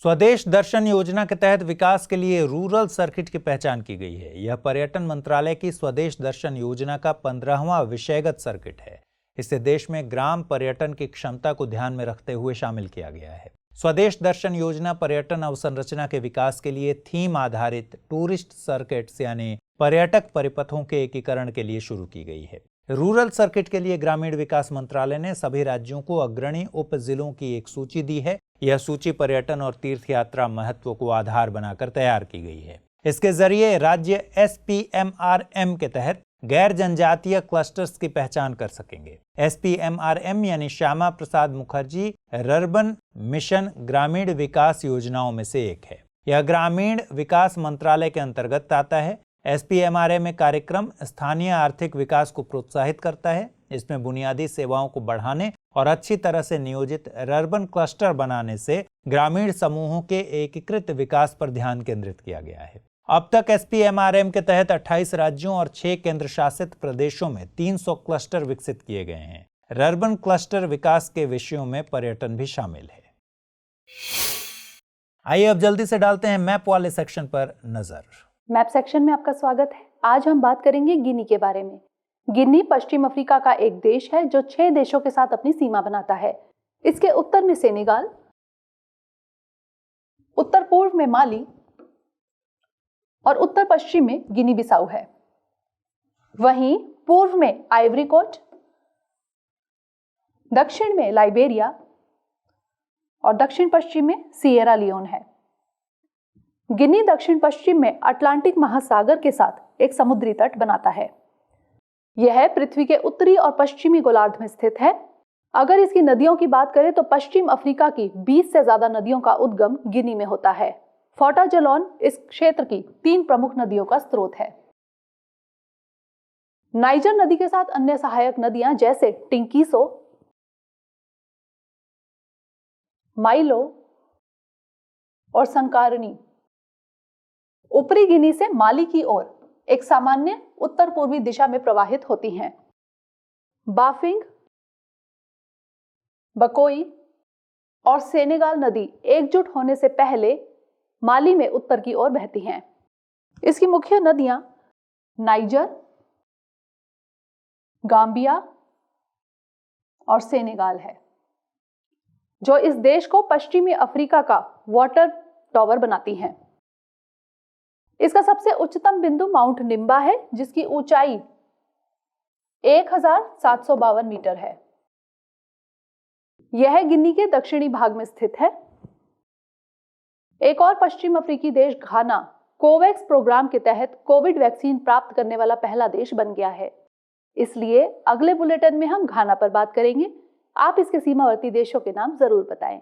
स्वदेश दर्शन योजना के तहत विकास के लिए रूरल सर्किट की पहचान की गई है। यह पर्यटन मंत्रालय की स्वदेश दर्शन योजना का 15वां विषयगत सर्किट है। इसे देश में ग्राम पर्यटन की क्षमता को ध्यान में रखते हुए शामिल किया गया है। स्वदेश दर्शन योजना पर्यटन अवसंरचना के विकास के लिए थीम आधारित टूरिस्ट सर्किट्स यानी पर्यटक परिपथों के एकीकरण के लिए शुरू की गई है। रूरल सर्किट के लिए ग्रामीण विकास मंत्रालय ने सभी राज्यों को अग्रणी उप जिलों की एक सूची दी है। यह सूची पर्यटन और तीर्थ यात्रा महत्व को आधार बनाकर तैयार की गई है। इसके जरिए राज्य SPMRM के तहत गैर जनजातीय क्लस्टर्स की पहचान कर सकेंगे। SPMRM यानी श्यामा प्रसाद मुखर्जी रर्बन मिशन ग्रामीण विकास योजनाओं में से एक है। यह ग्रामीण विकास मंत्रालय के अंतर्गत आता है। SPMRM कार्यक्रम स्थानीय आर्थिक विकास को प्रोत्साहित करता है। इसमें बुनियादी सेवाओं को बढ़ाने और अच्छी तरह से नियोजित अर्बन क्लस्टर बनाने से ग्रामीण समूहों के एकीकृत विकास पर ध्यान केंद्रित किया गया है। अब तक SPMRM के तहत 28 राज्यों और 6 केंद्र शासित प्रदेशों में 300 क्लस्टर विकसित किए गए हैं। अर्बन क्लस्टर विकास के विषयों में पर्यटन भी शामिल है। आइए अब जल्दी से डालते हैं मैप वाले सेक्शन पर नजर। मैप सेक्शन में आपका स्वागत है। आज हम बात करेंगे गिनी के बारे में। गिनी पश्चिम अफ्रीका का एक देश है जो 6 देशों के साथ अपनी सीमा बनाता है। इसके उत्तर में सेनेगाल, उत्तर पूर्व में माली और उत्तर पश्चिम में गिनी बिसाऊ है। वहीं पूर्व में आइवरी कोस्ट, दक्षिण में लाइबेरिया और दक्षिण पश्चिम में सिएरा लियोन है। गिनी दक्षिण पश्चिम में अटलांटिक महासागर के साथ एक समुद्री तट बनाता है। यह पृथ्वी के उत्तरी और पश्चिमी गोलार्ध में स्थित है। अगर इसकी नदियों की बात करें तो पश्चिम अफ्रीका की 20 से ज्यादा नदियों का उद्गम गिनी में होता है। फोटा जलौन इस क्षेत्र की 3 प्रमुख नदियों का स्रोत है। नाइजर नदी के साथ अन्य सहायक नदियां जैसे टिंकीसो, माइलो और संकारनी ऊपरी गिनी से माली की ओर एक सामान्य उत्तर पूर्वी दिशा में प्रवाहित होती हैं। बाफिंग, बकोई और सेनेगाल नदी एकजुट होने से पहले माली में उत्तर की ओर बहती हैं। इसकी मुख्य नदियां नाइजर, गाम्बिया और सेनेगाल है, जो इस देश को पश्चिमी अफ्रीका का वाटर टॉवर बनाती हैं। इसका सबसे उच्चतम बिंदु माउंट निम्बा है, जिसकी ऊंचाई 1752 मीटर है। यह गिनी के दक्षिणी भाग में स्थित है। एक और पश्चिम अफ्रीकी देश घाना कोवैक्स प्रोग्राम के तहत कोविड वैक्सीन प्राप्त करने वाला पहला देश बन गया है। इसलिए अगले बुलेटिन में हम घाना पर बात करेंगे। आप इसके सीमावर्ती देशों के नाम जरूर बताएं।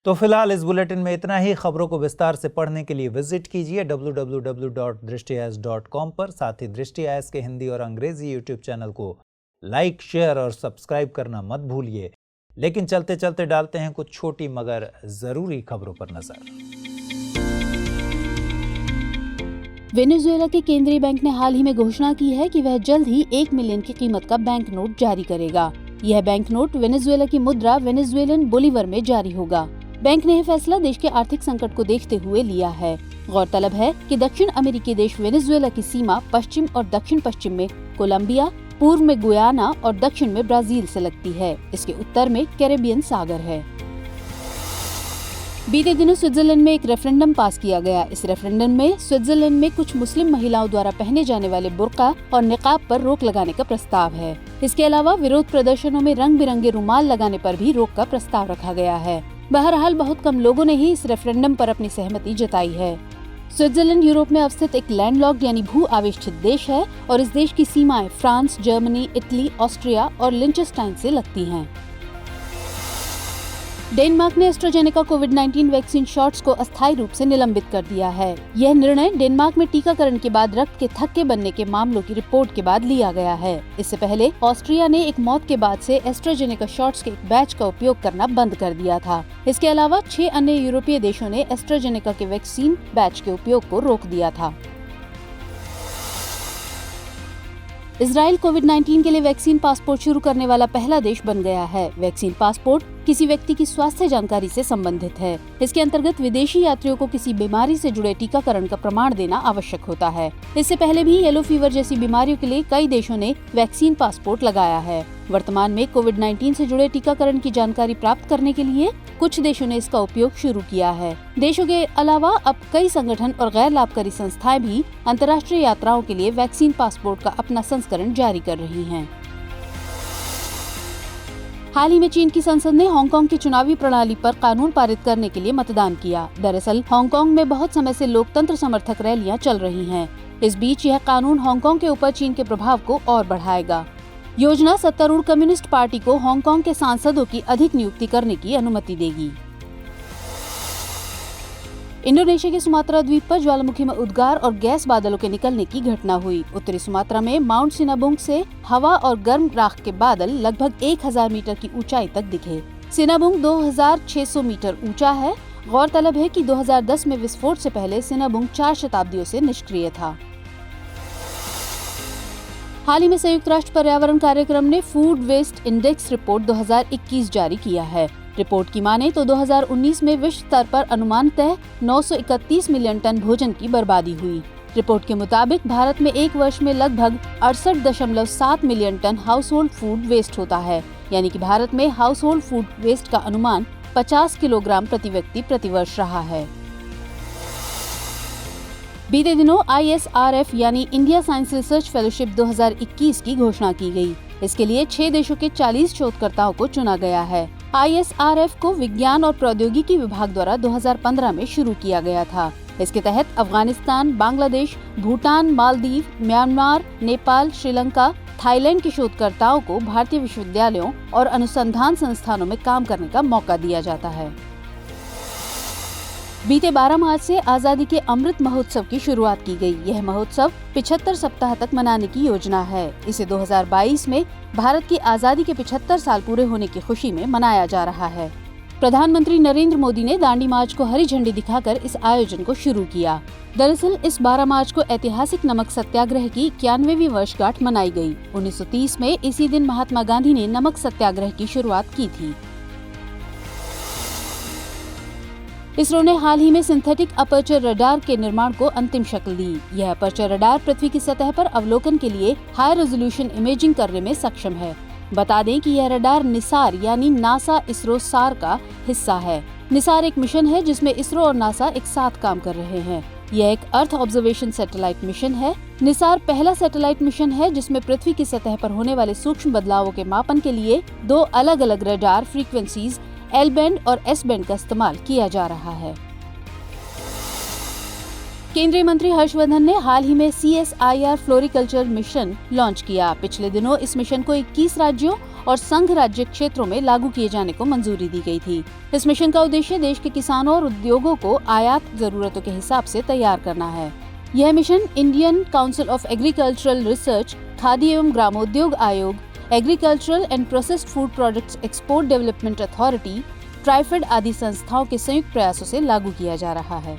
तो फिलहाल इस बुलेटिन में इतना ही। खबरों को विस्तार से पढ़ने के लिए विजिट कीजिए www.drishtias.com पर। साथ ही दृष्टि आयस के हिंदी और अंग्रेजी यूट्यूब चैनल को लाइक, शेयर और सब्सक्राइब करना मत भूलिए। लेकिन चलते चलते डालते हैं कुछ छोटी मगर जरूरी खबरों पर नजर। वेनेजुएला के केंद्रीय बैंक ने हाल ही में घोषणा की है कि वह जल्द ही 1 मिलियन की कीमत का बैंक नोट जारी करेगा। यह बैंक नोट वेनेजुएला की मुद्रा वेनेजुएलन बोलीवर में जारी होगा। बैंक ने यह फैसला देश के आर्थिक संकट को देखते हुए लिया है। गौरतलब है कि दक्षिण अमेरिकी देश वेनेजुएला की सीमा पश्चिम और दक्षिण पश्चिम में कोलंबिया, पूर्व में गुयाना और दक्षिण में ब्राजील से लगती है। इसके उत्तर में कैरेबियन सागर है। बीते दिनों स्विट्जरलैंड में एक रेफरेंडम पास किया गया। इस रेफरेंडम में स्विट्जरलैंड में कुछ मुस्लिम महिलाओं द्वारा पहने जाने वाले बुर्का और निकाब पर रोक लगाने का प्रस्ताव है। इसके अलावा विरोध प्रदर्शनों में रंग बिरंगे रुमाल लगाने पर भी रोक का प्रस्ताव रखा गया है। बहरहाल बहुत कम लोगों ने ही इस रेफरेंडम पर अपनी सहमति जताई है। स्विट्जरलैंड यूरोप में अवस्थित एक लैंडलॉक्ड यानी भू आवेष्टित देश है और इस देश की सीमाएं फ्रांस, जर्मनी, इटली, ऑस्ट्रिया और लिंचेस्टाइन से लगती हैं। डेनमार्क ने एस्ट्राजेनेका कोविड-19 वैक्सीन शॉट्स को अस्थायी रूप से निलंबित कर दिया है। यह निर्णय डेनमार्क में टीकाकरण के बाद रक्त के थक्के बनने के मामलों की रिपोर्ट के बाद लिया गया है। इससे पहले ऑस्ट्रिया ने एक मौत के बाद से एस्ट्राजेनेका शॉट्स के एक बैच का उपयोग करना बंद कर दिया था। इसके अलावा 6 अन्य यूरोपीय देशों ने एस्ट्राजेनेका के वैक्सीन बैच के उपयोग को रोक दिया था। इजराइल कोविड-19 के लिए वैक्सीन पासपोर्ट शुरू करने वाला पहला देश बन गया है। वैक्सीन पासपोर्ट किसी व्यक्ति की स्वास्थ्य जानकारी से संबंधित है। इसके अंतर्गत विदेशी यात्रियों को किसी बीमारी से जुड़े टीकाकरण का प्रमाण देना आवश्यक होता है। इससे पहले भी येलो फीवर जैसी बीमारियों के लिए कई देशों ने वैक्सीन पासपोर्ट लगाया है। वर्तमान में कोविड-19 से जुड़े टीकाकरण की जानकारी प्राप्त करने के लिए कुछ देशों ने इसका उपयोग शुरू किया है। देशों के अलावा अब कई संगठन और गैर लाभकारी संस्थाएं भी अंतर्राष्ट्रीय यात्राओं के लिए वैक्सीन पासपोर्ट का अपना संस्करण जारी कर रही हैं। हाल ही में चीन की संसद ने हांगकांग की चुनावी प्रणाली पर कानून पारित करने के लिए मतदान किया। दरअसल हांगकांग में बहुत समय से लोकतंत्र समर्थक रैलियां चल रही हैं। इस बीच यह कानून हांगकांग के ऊपर चीन के प्रभाव को और बढ़ाएगा। योजना सत्तारूढ़ कम्युनिस्ट पार्टी को हांगकांग के सांसदों की अधिक नियुक्ति करने की अनुमति देगी। इंडोनेशिया के सुमात्रा द्वीप पर ज्वालामुखी में उद्गार और गैस बादलों के निकलने की घटना हुई। उत्तरी सुमात्रा में माउंट सिनाबुंग से हवा और गर्म राख के बादल लगभग 1000 मीटर की ऊंचाई तक दिखे। सिनाबुंग 2600 मीटर ऊंचा है। गौरतलब है कि 2010 में विस्फोट से पहले सिनाबुंग 4 शताब्दियों से निष्क्रिय था। हाल ही में संयुक्त राष्ट्र पर्यावरण कार्यक्रम ने फूड वेस्ट इंडेक्स रिपोर्ट 2021 जारी किया है। रिपोर्ट की माने तो 2019 में विश्व स्तर पर अनुमानतः 931 मिलियन टन भोजन की बर्बादी हुई। रिपोर्ट के मुताबिक भारत में एक वर्ष में लगभग 68.7 million ton household food waste होता है, यानी कि भारत में हाउस होल्ड फूड वेस्ट का अनुमान 50 किलोग्राम प्रति व्यक्ति प्रति वर्ष रहा है। बीते दिनों ISRF यानी इंडिया साइंस रिसर्च फेलोशिप 2021 की घोषणा की गई। इसके लिए 6 देशों के 40 शोधकर्ताओं को चुना गया है। ISRF को विज्ञान और प्रौद्योगिकी विभाग द्वारा 2015 में शुरू किया गया था। इसके तहत अफगानिस्तान, बांग्लादेश, भूटान, मालदीव, म्यांमार, नेपाल, श्रीलंका, थाईलैंड के शोधकर्ताओं को भारतीय विश्वविद्यालयों और अनुसंधान संस्थानों में काम करने का मौका दिया जाता है। बीते 12 मार्च से आजादी के अमृत महोत्सव की शुरुआत की गई। यह महोत्सव 75 सप्ताह तक मनाने की योजना है। इसे 2022 में भारत की आजादी के 75 साल पूरे होने की खुशी में मनाया जा रहा है। प्रधानमंत्री नरेंद्र मोदी ने दांडी मार्च को हरी झंडी दिखाकर इस आयोजन को शुरू किया। दरअसल इस 12 मार्च को ऐतिहासिक नमक सत्याग्रह की 91वीं वर्षगांठ मनाई गई। 1930 में इसी दिन महात्मा गांधी ने नमक सत्याग्रह की शुरुआत की थी। इसरो ने हाल ही में सिंथेटिक अपर्चर रडार के निर्माण को अंतिम शक्ल दी। यह अपर्चर रडार पृथ्वी की सतह पर अवलोकन के लिए हाई रेजोल्यूशन इमेजिंग करने में सक्षम है। बता दें कि यह रडार निसार यानी नासा इसरो सार का हिस्सा है। निसार एक मिशन है जिसमें इसरो और नासा एक साथ काम कर रहे हैं। यह एक अर्थ ऑब्जर्वेशन सैटेलाइट मिशन है। निसार पहला सैटेलाइट मिशन है जिसमें पृथ्वी की सतह पर होने वाले सूक्ष्म बदलावों के मापन के लिए 2 अलग-अलग रडार फ्रीक्वेंसीज L बैंड और S बैंड का इस्तेमाल किया जा रहा है। केंद्रीय मंत्री हर्षवर्धन ने हाल ही में CSIR फ्लोरिकल्चर मिशन लॉन्च किया। पिछले दिनों इस मिशन को 21 राज्यों और संघ राज्य क्षेत्रों में लागू किए जाने को मंजूरी दी गई थी। इस मिशन का उद्देश्य देश के किसानों और उद्योगों को आयात जरूरतों के हिसाब से तैयार करना है। यह mission Indian council of agricultural research, khadi एवं ग्रामोद्योग आयोग, agricultural and processed food products export development authority, TRIFED आदि संस्थाओं के संयुक्त प्रयासों से लागू किया जा रहा है।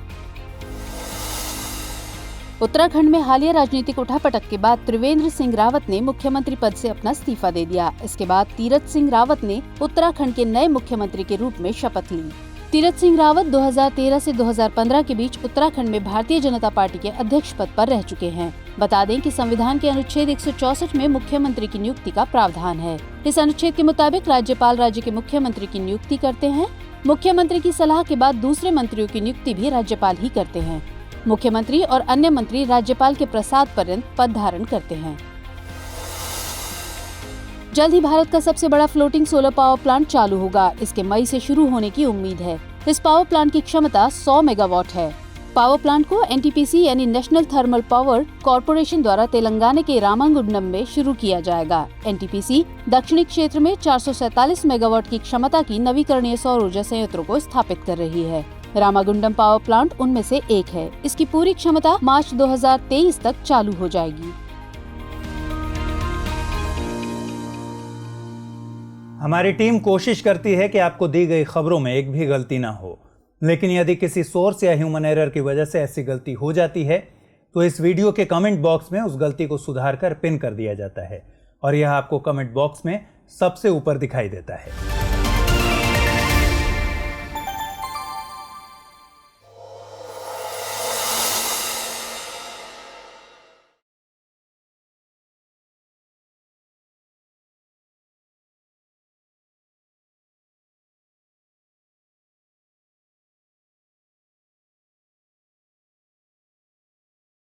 उत्तराखंड में हालिया राजनीतिक उठापटक के बाद त्रिवेंद्र सिंह रावत ने मुख्यमंत्री पद से अपना इस्तीफा दे दिया। इसके बाद तीरथ सिंह रावत ने उत्तराखंड के नए मुख्यमंत्री के रूप में शपथ ली। तीरथ सिंह रावत 2013 से 2015 के बीच उत्तराखंड में भारतीय जनता पार्टी के अध्यक्ष पद पर रह चुके हैं। बता दें कि संविधान के अनुच्छेद 164 में मुख्यमंत्री की नियुक्ति का प्रावधान है। इस अनुच्छेद के मुताबिक राज्यपाल राज्य के मुख्यमंत्री की नियुक्ति करते हैं। मुख्यमंत्री की सलाह के बाद दूसरे मंत्रियों की नियुक्ति भी राज्यपाल ही करते हैं। मुख्यमंत्री और अन्य मंत्री राज्यपाल के प्रसाद पर्यंत पद धारण करते हैं। जल्द ही भारत का सबसे बड़ा फ्लोटिंग सोलर पावर प्लांट चालू होगा। इसके मई से शुरू होने की उम्मीद है। इस पावर प्लांट की क्षमता 100 मेगावाट है। पावर प्लांट को NTPC यानी नेशनल थर्मल पावर कॉरपोरेशन द्वारा तेलंगाना के रामागुंडम में शुरू किया जाएगा। NTPC दक्षिणी क्षेत्र में 447 मेगावाट की क्षमता की नवीकरणीय सौर ऊर्जा संयंत्रों को स्थापित कर रही है। रामागुंडम पावर प्लांट उनमें से एक है। इसकी पूरी क्षमता मार्च 2023 तक चालू हो जाएगी। हमारी टीम कोशिश करती है कि आपको दी गई खबरों में एक भी गलती ना हो, लेकिन यदि किसी सोर्स या ह्यूमन एरर की वजह से ऐसी गलती हो जाती है तो इस वीडियो के कमेंट बॉक्स में उस गलती को सुधार कर पिन कर दिया जाता है और यह आपको कमेंट बॉक्स में सबसे ऊपर दिखाई देता है।